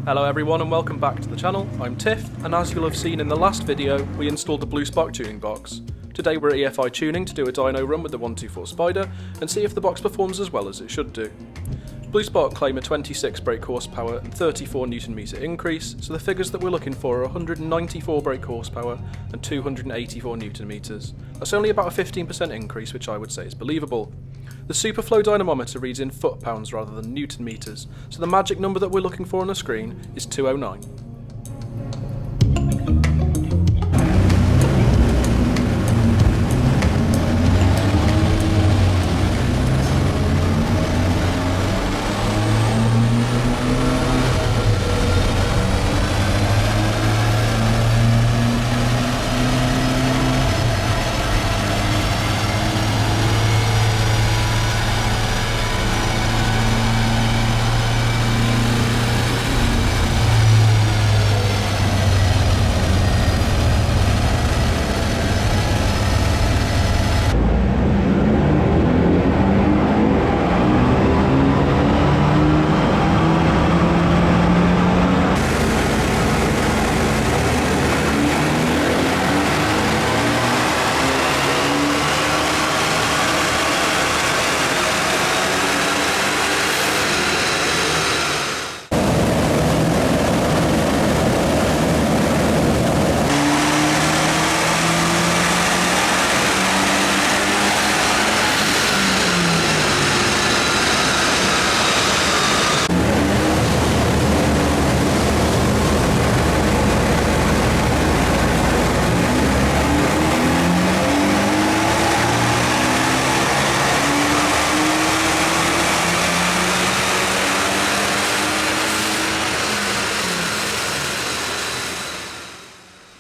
Hello everyone and welcome back to the channel. I'm Tiff, and as you'll have seen in the last video, we installed the Bluespark tuning box. Today we're at EFI tuning to do a dyno run with the 124 Spider and see if the box performs as well as it should do. Bluespark claim a 26 brake horsepower and 34 Nm increase, so the figures that we're looking for are 194 brake horsepower and 284 Nm. That's only about a 15% increase, which I would say is believable. The Superflow Dynamometer reads in foot-pounds rather than Newton meters, so the magic number that we're looking for on the screen is 209.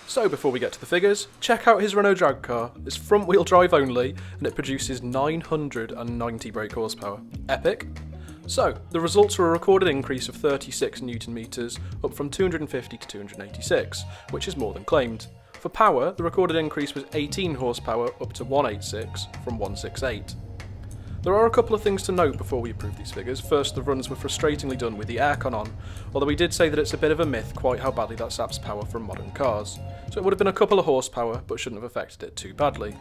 So before we get to the figures, check out his Renault drag car. It's front wheel drive only and it produces 990 brake horsepower. Epic! So, the results were a recorded increase of 36 Nm, up from 250 to 286, which is more than claimed. For power, the recorded increase was 18 horsepower up to 186 from 168. There are a couple of things to note before we approve these figures. First, the runs were frustratingly done with the aircon on, although we did say that it's a bit of a myth quite how badly that saps power from modern cars. So it would have been a couple of horsepower, but shouldn't have affected it too badly.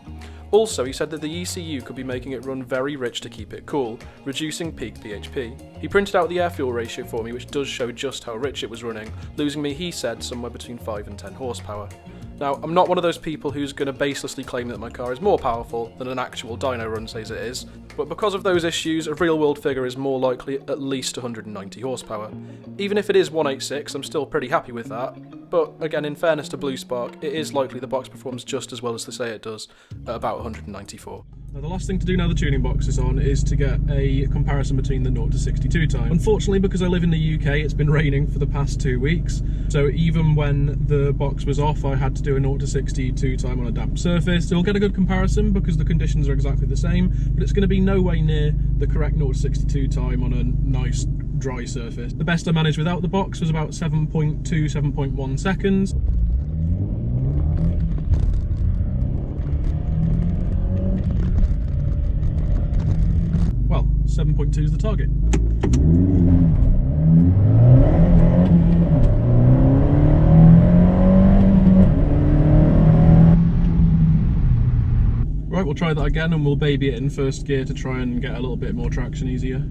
Also, he said that the ECU could be making it run very rich to keep it cool, reducing peak PHP. He printed out the air fuel ratio for me, which does show just how rich it was running, losing me, he said, somewhere between 5 and 10 horsepower. Now, I'm not one of those people who's going to baselessly claim that my car is more powerful than an actual dyno run says it is, but because of those issues, a real-world figure is more likely at least 190 horsepower. Even if it is 186, I'm still pretty happy with that, but again, in fairness to Bluespark, it is likely the box performs just as well as they say it does, at about 194. Now, the last thing to do now the tuning box is on is to get a comparison between the 0 to 62 time. Unfortunately, because I live in the UK, it's been raining for the past 2 weeks, so even when the box was off, I had to do a 0 to 62 time on a damp surface. So you'll get a good comparison because the conditions are exactly the same, but it's going to be no way near the correct 0 to 62 time on a nice dry surface. The best I managed without the box was about 7.2, 7.1 seconds. Well, 7.2 is the target. Right, we'll try that again and we'll baby it in first gear to try and get a little bit more traction easier.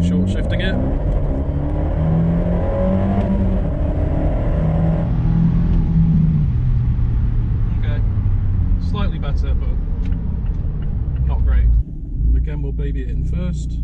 Short shifting it. Okay, slightly better, but not great. Again, we'll baby it in first.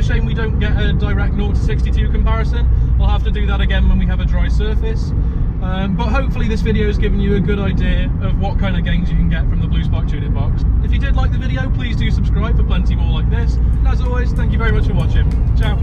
Shame we don't get a direct 0 to 62 comparison. We'll have to do that again when we have a dry surface. But hopefully this video has given you a good idea of what kind of gains you can get from the Bluespark tuning box. If you did like the video, please do subscribe for plenty more like this. And as always, thank you very much for watching. Ciao!